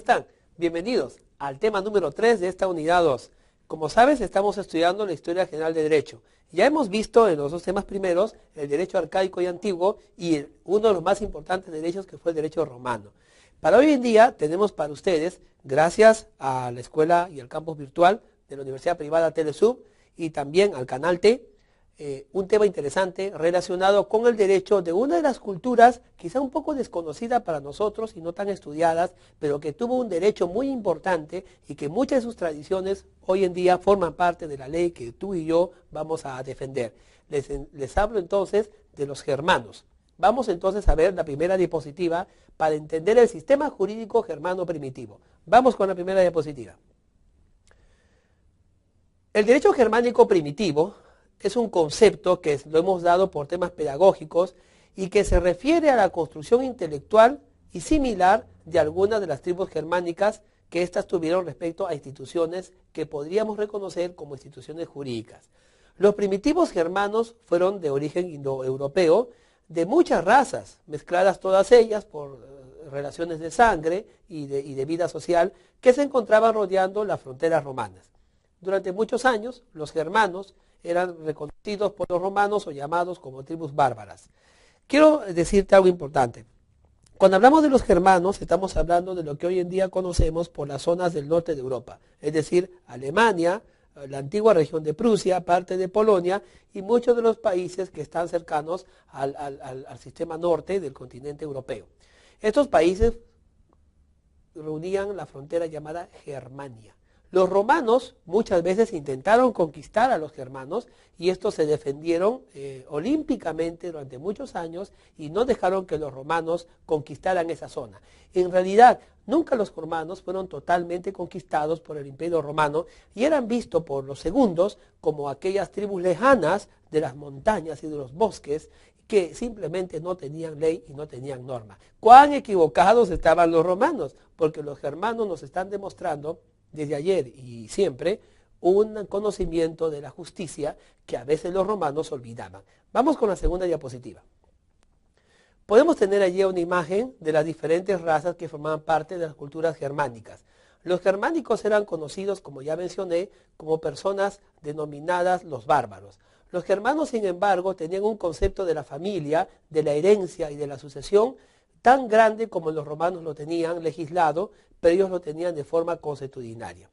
están? Bienvenidos al tema número 3 de esta unidad 2. Como sabes, estamos estudiando la historia general de derecho. Ya hemos visto en los dos temas primeros el derecho arcaico y antiguo y uno de los más importantes derechos que fue el derecho romano. Para hoy en día tenemos para ustedes, gracias a la escuela y al campus virtual de la Universidad Privada Telesub y también al Canal T, un tema interesante relacionado con el derecho de una de las culturas quizá un poco desconocida para nosotros y no tan estudiadas, pero que tuvo un derecho muy importante y que muchas de sus tradiciones hoy en día forman parte de la ley que tú y yo vamos a defender. Les hablo entonces de los germanos. Vamos entonces a ver la primera diapositiva para entender el sistema jurídico germano primitivo. Vamos con la primera diapositiva. El derecho germánico primitivo es un concepto que lo hemos dado por temas pedagógicos y que se refiere a la construcción intelectual y similar de algunas de las tribus germánicas que éstas tuvieron respecto a instituciones que podríamos reconocer como instituciones jurídicas. Los primitivos germanos fueron de origen indoeuropeo, de muchas razas, mezcladas todas ellas por relaciones de sangre y de vida social, que se encontraban rodeando las fronteras romanas. Durante muchos años, los germanos eran reconocidos por los romanos o llamados como tribus bárbaras. Quiero decirte algo importante. Cuando hablamos de los germanos, estamos hablando de lo que hoy en día conocemos por las zonas del norte de Europa, es decir, Alemania, la antigua región de Prusia, parte de Polonia y muchos de los países que están cercanos al sistema norte del continente europeo. Estos países reunían la frontera llamada Germania. Los romanos muchas veces intentaron conquistar a los germanos y estos se defendieron olímpicamente durante muchos años y no dejaron que los romanos conquistaran esa zona. En realidad, nunca los romanos fueron totalmente conquistados por el Imperio Romano y eran vistos por los segundos como aquellas tribus lejanas de las montañas y de los bosques que simplemente no tenían ley y no tenían norma. ¿Cuán equivocados estaban los romanos? Porque los germanos nos están demostrando desde ayer y siempre un conocimiento de la justicia que a veces los romanos olvidaban. Vamos con la segunda diapositiva. Podemos tener allí una imagen de las diferentes razas que formaban parte de las culturas germánicas. Los germánicos eran conocidos, como ya mencioné, como personas denominadas los bárbaros. Los germanos, sin embargo, tenían un concepto de la familia, de la herencia y de la sucesión tan grande como los romanos lo tenían legislado, pero ellos lo tenían de forma consuetudinaria.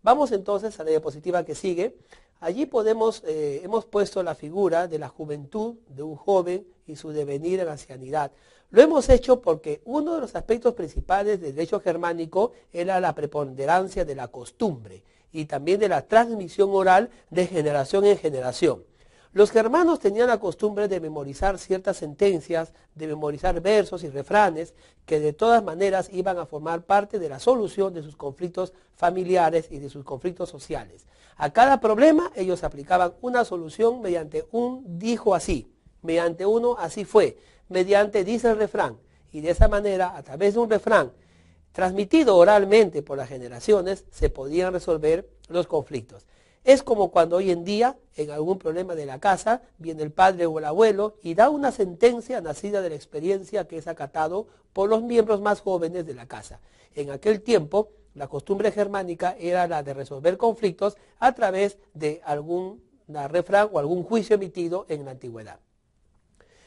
Vamos entonces a la diapositiva que sigue. Allí hemos puesto la figura de la juventud de un joven y su devenir en ancianidad. Lo hemos hecho porque uno de los aspectos principales del derecho germánico era la preponderancia de la costumbre y también de la transmisión oral de generación en generación. Los germanos tenían la costumbre de memorizar ciertas sentencias, de memorizar versos y refranes que de todas maneras iban a formar parte de la solución de sus conflictos familiares y de sus conflictos sociales. A cada problema ellos aplicaban una solución mediante un dijo así, mediante uno así fue, mediante dice el refrán. Y de esa manera, a través de un refrán transmitido oralmente por las generaciones, se podían resolver los conflictos. Es como cuando hoy en día, en algún problema de la casa, viene el padre o el abuelo y da una sentencia nacida de la experiencia que es acatado por los miembros más jóvenes de la casa. En aquel tiempo, la costumbre germánica era la de resolver conflictos a través de algún refrán o algún juicio emitido en la antigüedad.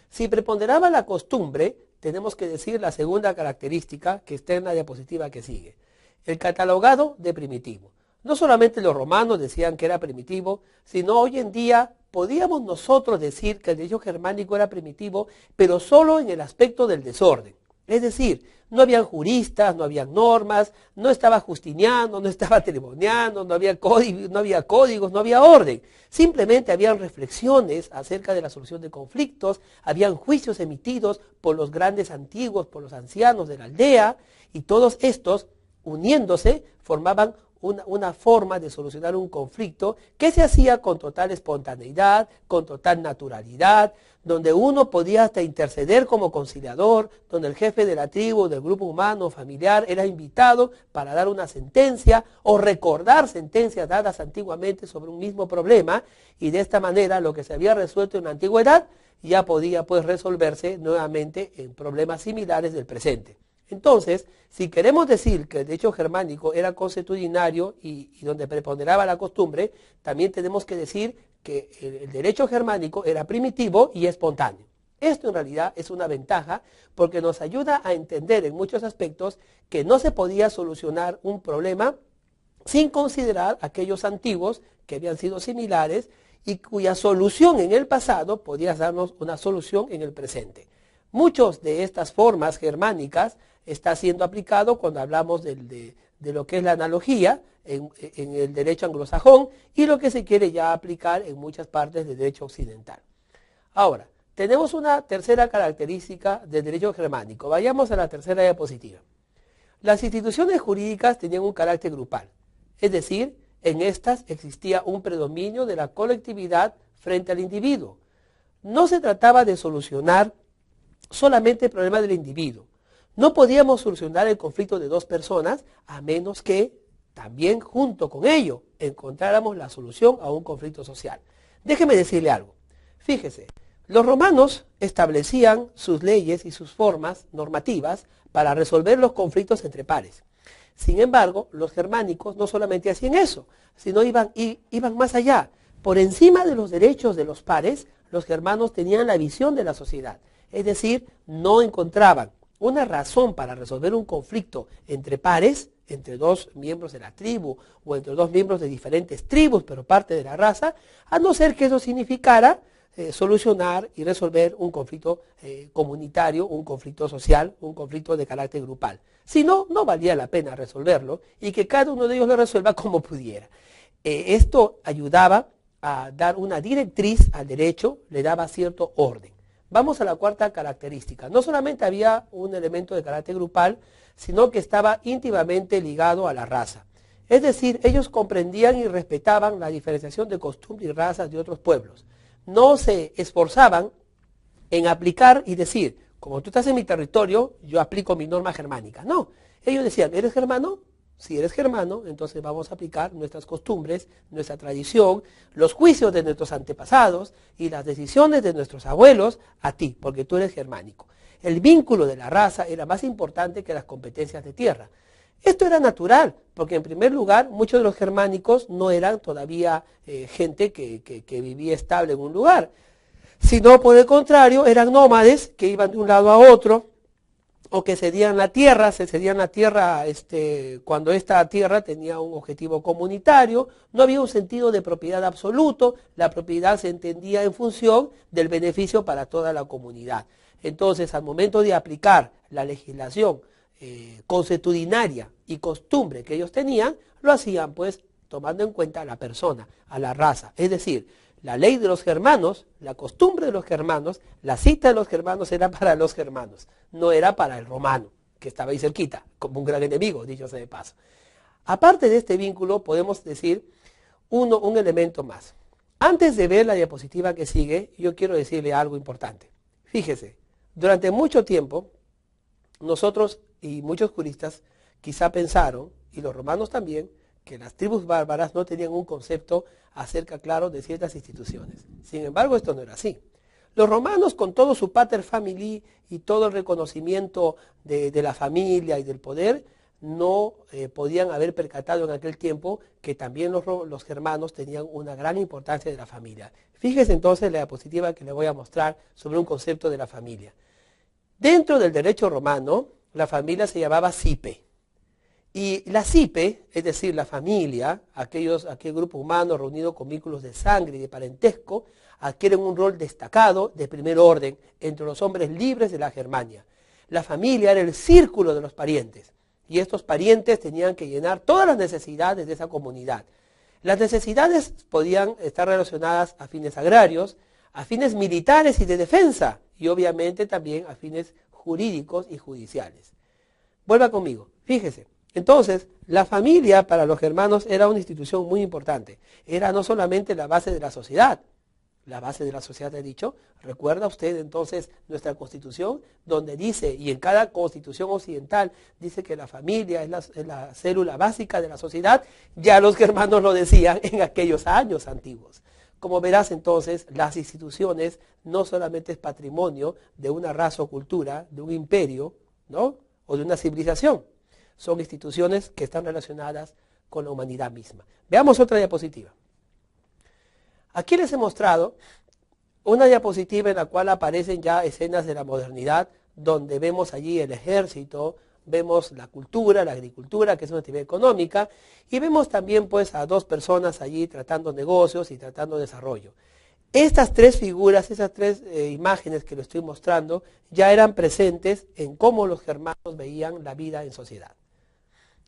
Si preponderaba la costumbre, tenemos que decir la segunda característica que está en la diapositiva que sigue. El catalogado de primitivo. No solamente los romanos decían que era primitivo, sino hoy en día podíamos nosotros decir que el derecho germánico era primitivo, pero solo en el aspecto del desorden. Es decir, no habían juristas, no habían normas, no estaba Justiniano, no estaba Triboniano, no había códigos, no había orden. Simplemente habían reflexiones acerca de la solución de conflictos, habían juicios emitidos por los grandes antiguos, por los ancianos de la aldea, y todos estos, uniéndose, formaban una forma de solucionar un conflicto que se hacía con total espontaneidad, con total naturalidad, donde uno podía hasta interceder como conciliador, donde el jefe de la tribu, del grupo humano, familiar, era invitado para dar una sentencia o recordar sentencias dadas antiguamente sobre un mismo problema, y de esta manera lo que se había resuelto en la antigüedad ya podía pues resolverse nuevamente en problemas similares del presente. Entonces, si queremos decir que el derecho germánico era consuetudinario y donde preponderaba la costumbre, también tenemos que decir que el derecho germánico era primitivo y espontáneo. Esto en realidad es una ventaja porque nos ayuda a entender en muchos aspectos que no se podía solucionar un problema sin considerar aquellos antiguos que habían sido similares y cuya solución en el pasado podía darnos una solución en el presente. Muchas de estas formas germánicas está siendo aplicado cuando hablamos de lo que es la analogía en el derecho anglosajón y lo que se quiere ya aplicar en muchas partes del derecho occidental. Ahora, tenemos una tercera característica del derecho germánico. Vayamos a la tercera diapositiva. Las instituciones jurídicas tenían un carácter grupal, es decir, en estas existía un predominio de la colectividad frente al individuo. No se trataba de solucionar solamente el problema del individuo. No podíamos solucionar el conflicto de dos personas a menos que también junto con ello encontráramos la solución a un conflicto social. Déjeme decirle algo. Fíjese, los romanos establecían sus leyes y sus formas normativas para resolver los conflictos entre pares. Sin embargo, los germánicos no solamente hacían eso, sino iban más allá. Por encima de los derechos de los pares, los germanos tenían la visión de la sociedad. Es decir, no encontraban una razón para resolver un conflicto entre pares, entre dos miembros de la tribu o entre dos miembros de diferentes tribus, pero parte de la raza, a no ser que eso significara solucionar y resolver un conflicto comunitario, un conflicto social, un conflicto de carácter grupal. Si no, no valía la pena resolverlo y que cada uno de ellos lo resuelva como pudiera. Esto ayudaba a dar una directriz al derecho, le daba cierto orden. Vamos a la cuarta característica. No solamente había un elemento de carácter grupal, sino que estaba íntimamente ligado a la raza. Es decir, ellos comprendían y respetaban la diferenciación de costumbres y razas de otros pueblos. No se esforzaban en aplicar y decir, como tú estás en mi territorio, yo aplico mi norma germánica. No, ellos decían, ¿eres germano? Si eres germano, entonces vamos a aplicar nuestras costumbres, nuestra tradición, los juicios de nuestros antepasados y las decisiones de nuestros abuelos a ti, porque tú eres germánico. El vínculo de la raza era más importante que las competencias de tierra. Esto era natural, porque en primer lugar muchos de los germánicos no eran todavía gente que vivía estable en un lugar, sino por el contrario eran nómades que iban de un lado a otro, o que cedían la tierra, se cedían la tierra cuando esta tierra tenía un objetivo comunitario, no había un sentido de propiedad absoluto, la propiedad se entendía en función del beneficio para toda la comunidad. Entonces, al momento de aplicar la legislación consuetudinaria y costumbre que ellos tenían, lo hacían pues tomando en cuenta a la persona, a la raza, es decir, la ley de los germanos, la costumbre de los germanos, la cita de los germanos era para los germanos, no era para el romano, que estaba ahí cerquita, como un gran enemigo, dicho sea de paso. Aparte de este vínculo, podemos decir un elemento más. Antes de ver la diapositiva que sigue, yo quiero decirle algo importante. Fíjese, durante mucho tiempo, nosotros y muchos juristas quizá pensaron, y los romanos también, que las tribus bárbaras no tenían un concepto acerca claro de ciertas instituciones. Sin embargo, esto no era así. Los romanos, con todo su pater familiae y todo el reconocimiento de la familia y del poder, no podían haber percatado en aquel tiempo que también los germanos tenían una gran importancia de la familia. Fíjese entonces la diapositiva que le voy a mostrar sobre un concepto de la familia. Dentro del derecho romano, la familia se llamaba cipe. Y la cipe, es decir, la familia, aquel grupo humano reunido con vínculos de sangre y de parentesco, adquieren un rol destacado de primer orden entre los hombres libres de la Germania. La familia era el círculo de los parientes, y estos parientes tenían que llenar todas las necesidades de esa comunidad. Las necesidades podían estar relacionadas a fines agrarios, a fines militares y de defensa, y obviamente también a fines jurídicos y judiciales. Vuelva conmigo, fíjese. Entonces, la familia para los germanos era una institución muy importante. Era no solamente la base de la sociedad, he dicho, recuerda usted entonces nuestra Constitución, donde dice, y en cada Constitución occidental, dice que la familia es la célula básica de la sociedad, ya los germanos lo decían en aquellos años antiguos. Como verás entonces, las instituciones no solamente es patrimonio de una raza o cultura, de un imperio, ¿no?, o de una civilización. Son instituciones que están relacionadas con la humanidad misma. Veamos otra diapositiva. Aquí les he mostrado una diapositiva en la cual aparecen ya escenas de la modernidad, donde vemos allí el ejército, vemos la cultura, la agricultura, que es una actividad económica, y vemos también pues a dos personas allí tratando negocios y tratando desarrollo. Estas tres figuras, esas tres imágenes que les estoy mostrando, ya eran presentes en cómo los germanos veían la vida en sociedad.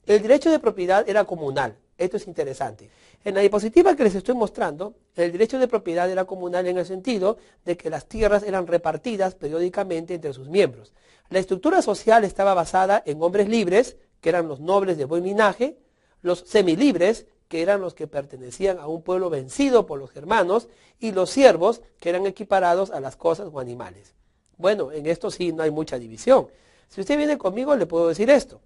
El derecho de propiedad era comunal. Esto es interesante. En la diapositiva que les estoy mostrando, el derecho de propiedad era comunal en el sentido de que las tierras eran repartidas periódicamente entre sus miembros. La estructura social estaba basada en hombres libres, que eran los nobles de buen linaje, los semilibres, que eran los que pertenecían a un pueblo vencido por los germanos, y los siervos, que eran equiparados a las cosas o animales. Bueno, en esto sí no hay mucha división. Si usted viene conmigo, le puedo decir esto.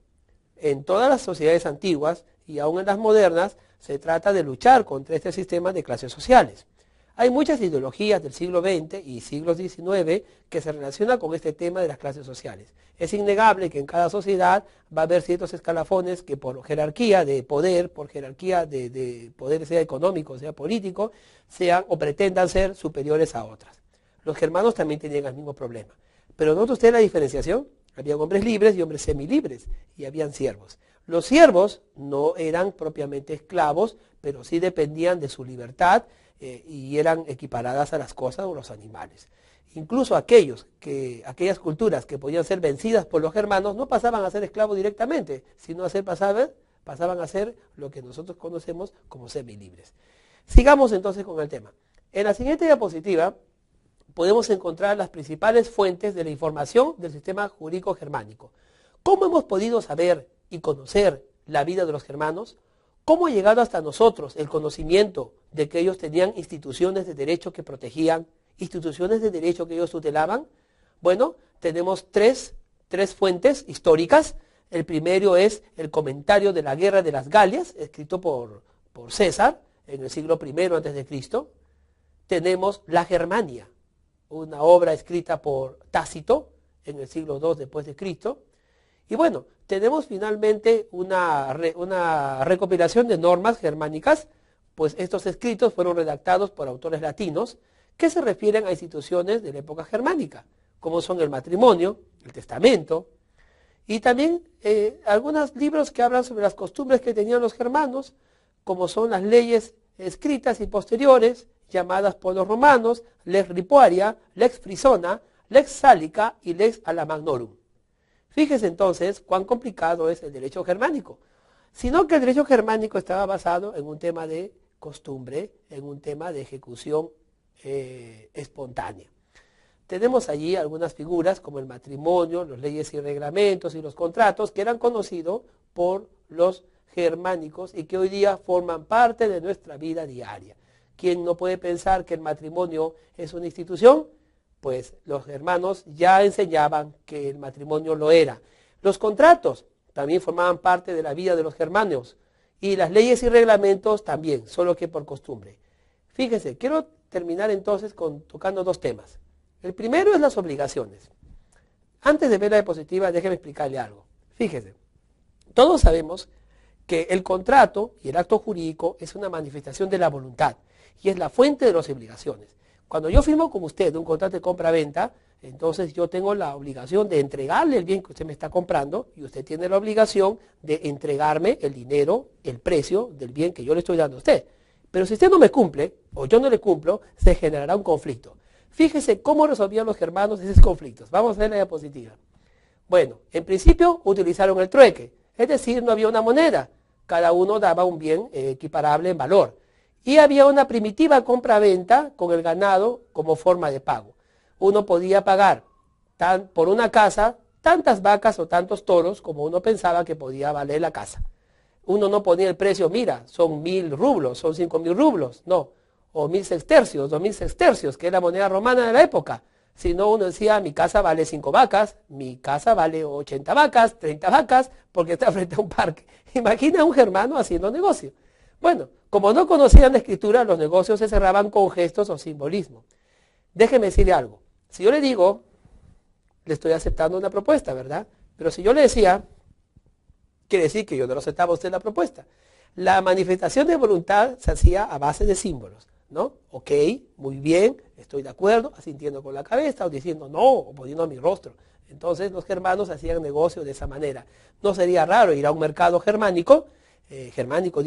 En todas las sociedades antiguas y aún en las modernas se trata de luchar contra este sistema de clases sociales. Hay muchas ideologías del siglo XX y siglo XIX que se relacionan con este tema de las clases sociales. Es innegable que en cada sociedad va a haber ciertos escalafones que por jerarquía de poder, por jerarquía de poder sea económico, sea político, sean o pretendan ser superiores a otras. Los germanos también tenían el mismo problema. Pero ¿nota usted la diferenciación? Había hombres libres y hombres semilibres, y habían siervos. Los siervos no eran propiamente esclavos, pero sí dependían de su libertad y eran equiparadas a las cosas o los animales. Incluso aquellas culturas que podían ser vencidas por los germanos no pasaban a ser esclavos directamente, sino pasaban a ser lo que nosotros conocemos como semilibres. Sigamos entonces con el tema. En la siguiente diapositiva podemos encontrar las principales fuentes de la información del sistema jurídico germánico. ¿Cómo hemos podido saber y conocer la vida de los germanos? ¿Cómo ha llegado hasta nosotros el conocimiento de que ellos tenían instituciones de derecho que protegían, instituciones de derecho que ellos tutelaban? Bueno, tenemos tres fuentes históricas. El primero es el comentario de la Guerra de las Galias, escrito por César en el siglo I a.C. Tenemos la Germania, una obra escrita por Tácito en el siglo II después de Cristo. Y bueno, tenemos finalmente una recopilación de normas germánicas, pues estos escritos fueron redactados por autores latinos que se refieren a instituciones de la época germánica, como son el matrimonio, el testamento, y también algunos libros que hablan sobre las costumbres que tenían los germanos, como son las leyes escritas y posteriores, llamadas por los romanos Lex Ripuaria, Lex Frisona, Lex Salica y Lex Alamagnorum. Fíjese entonces cuán complicado es el derecho germánico, sino que el derecho germánico estaba basado en un tema de costumbre, en un tema de ejecución espontánea. Tenemos allí algunas figuras como el matrimonio, las leyes y reglamentos y los contratos que eran conocidos por los germánicos y que hoy día forman parte de nuestra vida diaria. ¿Quién no puede pensar que el matrimonio es una institución? Pues los hermanos ya enseñaban que el matrimonio lo era. Los contratos también formaban parte de la vida de los germanos y las leyes y reglamentos también, solo que por costumbre. Fíjense, quiero terminar entonces tocando dos temas. El primero es las obligaciones. Antes de ver la diapositiva, déjeme explicarle algo. Fíjese, todos sabemos que el contrato y el acto jurídico es una manifestación de la voluntad y es la fuente de las obligaciones. Cuando yo firmo con usted un contrato de compra-venta, entonces yo tengo la obligación de entregarle el bien que usted me está comprando y usted tiene la obligación de entregarme el dinero, el precio del bien que yo le estoy dando a usted. Pero si usted no me cumple o yo no le cumplo, se generará un conflicto. Fíjese cómo resolvían los germanos esos conflictos. Vamos a ver la diapositiva. Bueno, en principio utilizaron el trueque, es decir, no había una moneda. Cada uno daba un bien equiparable en valor. Y había una primitiva compra-venta con el ganado como forma de pago. Uno podía pagar por una casa tantas vacas o tantos toros como uno pensaba que podía valer la casa. Uno no ponía el precio, mira, son 1000 rublos, son 5000 rublos, no. O 1000 sextercios, 2000 sextercios, que es la moneda romana de la época. Sino uno decía, mi casa vale 5 vacas, mi casa vale 80 vacas, 30 vacas, porque está frente a un parque. Imagina a un germano haciendo negocio. Bueno, como no conocían la escritura, los negocios se cerraban con gestos o simbolismo. Déjeme decirle algo. Si yo le digo, le estoy aceptando una propuesta, ¿verdad? Pero si yo le decía, quiere decir que yo no aceptaba a usted la propuesta. La manifestación de voluntad se hacía a base de símbolos, ¿no? Ok, muy bien, estoy de acuerdo, asintiendo con la cabeza, o diciendo no, o poniendo mi rostro. Entonces los germanos hacían negocio de esa manera. No sería raro ir a un mercado germánico, germánico,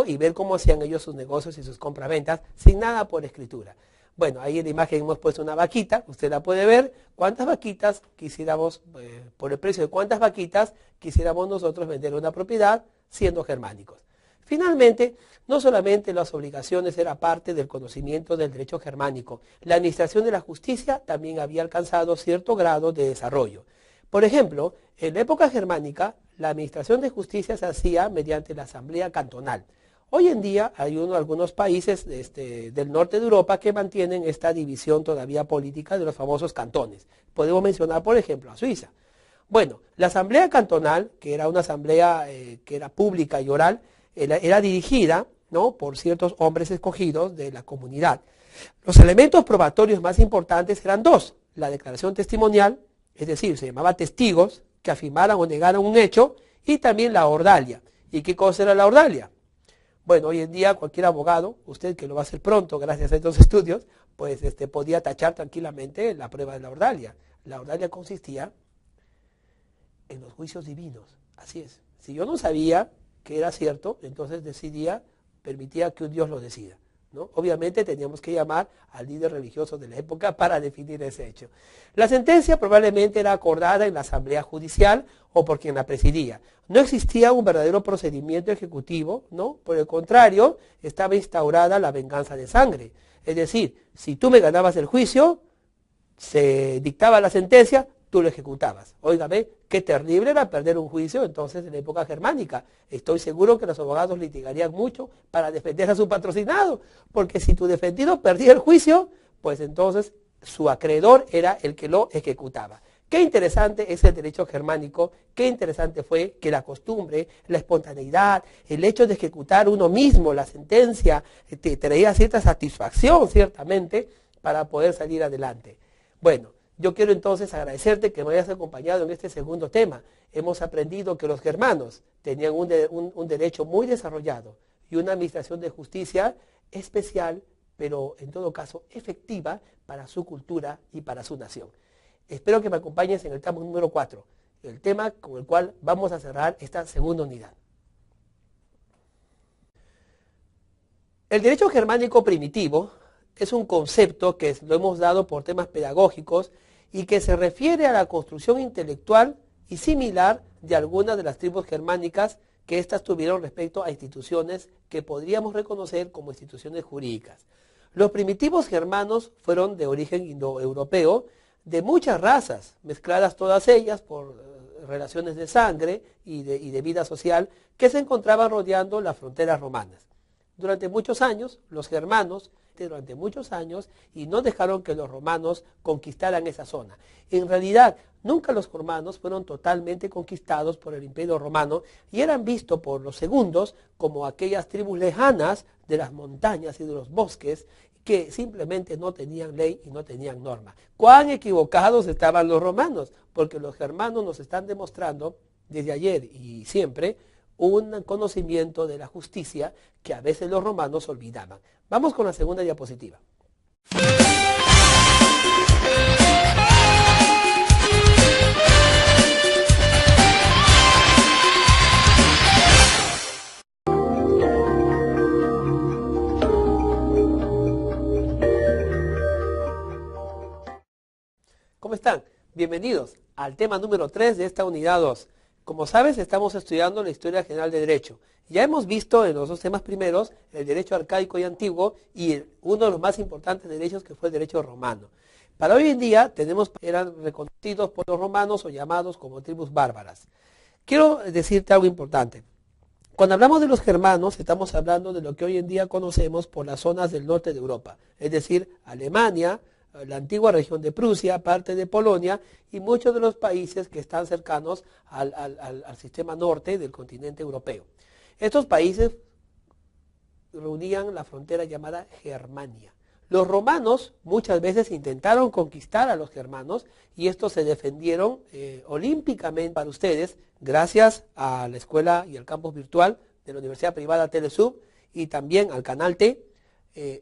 y ver cómo hacían ellos sus negocios y sus compraventas sin nada por escritura. Bueno, ahí en la imagen hemos puesto una vaquita, usted la puede ver. ¿Cuántas vaquitas quisiéramos, por el precio de cuántas vaquitas quisiéramos nosotros vender una propiedad siendo germánicos? Finalmente, no solamente las obligaciones era parte del conocimiento del derecho germánico, la administración de la justicia también había alcanzado cierto grado de desarrollo. Por ejemplo, en la época germánica, la administración de justicia se hacía mediante la asamblea cantonal. Hoy en día hay algunos países del norte de Europa que mantienen esta división todavía política de los famosos cantones. Podemos mencionar, por ejemplo, a Suiza. Bueno, la asamblea cantonal, que era una asamblea que era pública y oral, era dirigida, ¿no?, por ciertos hombres escogidos de la comunidad. Los elementos probatorios más importantes eran dos: la declaración testimonial, es decir, se llamaba testigos que afirmaran o negaran un hecho, y también la ordalia. ¿Y qué cosa era la ordalia? Bueno, hoy en día cualquier abogado, usted que lo va a hacer pronto gracias a estos estudios, pues podía tachar tranquilamente la prueba de la ordalia. La ordalia consistía en los juicios divinos, así es. Si yo no sabía que era cierto, entonces permitía que un Dios lo decida, ¿no? Obviamente teníamos que llamar al líder religioso de la época para definir ese hecho. La sentencia probablemente era acordada en la asamblea judicial o por quien la presidía. No existía un verdadero procedimiento ejecutivo, ¿no? Por el contrario, estaba instaurada la venganza de sangre. Es decir, si tú me ganabas el juicio, se dictaba la sentencia, tú lo ejecutabas. Óigame, qué terrible era perder un juicio entonces en la época germánica. Estoy seguro que los abogados litigarían mucho para defender a su patrocinado, porque si tu defendido perdía el juicio, pues entonces su acreedor era el que lo ejecutaba. Qué interesante es el derecho germánico, qué interesante fue que la costumbre, la espontaneidad, el hecho de ejecutar uno mismo la sentencia, te traía cierta satisfacción, ciertamente, para poder salir adelante. Bueno, yo quiero entonces agradecerte que me hayas acompañado en este segundo tema. Hemos aprendido que los germanos tenían un derecho muy desarrollado y una administración de justicia especial, pero en todo caso efectiva para su cultura y para su nación. Espero que me acompañes en el tema número 4, el tema con el cual vamos a cerrar esta segunda unidad. El derecho germánico primitivo es un concepto que lo hemos dado por temas pedagógicos y que se refiere a la construcción intelectual y similar de algunas de las tribus germánicas que éstas tuvieron respecto a instituciones que podríamos reconocer como instituciones jurídicas. Los primitivos germanos fueron de origen indoeuropeo, de muchas razas, mezcladas todas ellas por relaciones de sangre y de vida social, que se encontraban rodeando las fronteras romanas. Durante muchos años, los germanos, y no dejaron que los romanos conquistaran esa zona. En realidad, nunca los romanos fueron totalmente conquistados por el Imperio Romano y eran vistos por los segundos como aquellas tribus lejanas de las montañas y de los bosques que simplemente no tenían ley y no tenían norma. ¿Cuán equivocados estaban los romanos? Porque los germanos nos están demostrando desde ayer y siempre un conocimiento de la justicia que a veces los romanos olvidaban. Vamos con la segunda diapositiva. ¿Cómo están? Bienvenidos al tema número 3 de esta unidad 2. Como sabes, estamos estudiando la historia general de derecho. Ya hemos visto en los dos temas primeros el derecho arcaico y antiguo y uno de los más importantes derechos que fue el derecho romano. Para hoy en día eran reconocidos por los romanos o llamados como tribus bárbaras. Quiero decirte algo importante. Cuando hablamos de los germanos, estamos hablando de lo que hoy en día conocemos por las zonas del norte de Europa, es decir, Alemania, la antigua región de Prusia, parte de Polonia y muchos de los países que están cercanos al sistema norte del continente europeo. Estos países reunían la frontera llamada Germania. Los romanos muchas veces intentaron conquistar a los germanos y estos se defendieron olímpicamente para ustedes gracias a la escuela y al campus virtual de la Universidad Privada Telesub y también al Canal T.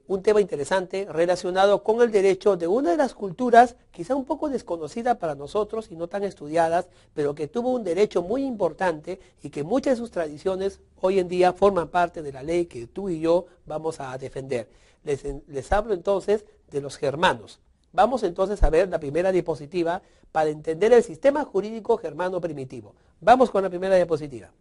Un tema interesante relacionado con el derecho de una de las culturas quizá un poco desconocida para nosotros y no tan estudiadas, pero que tuvo un derecho muy importante y que muchas de sus tradiciones hoy en día forman parte de la ley que tú y yo vamos a defender. Les hablo entonces de los germanos. Vamos entonces a ver la primera diapositiva para entender el sistema jurídico germano primitivo. Vamos con la primera diapositiva.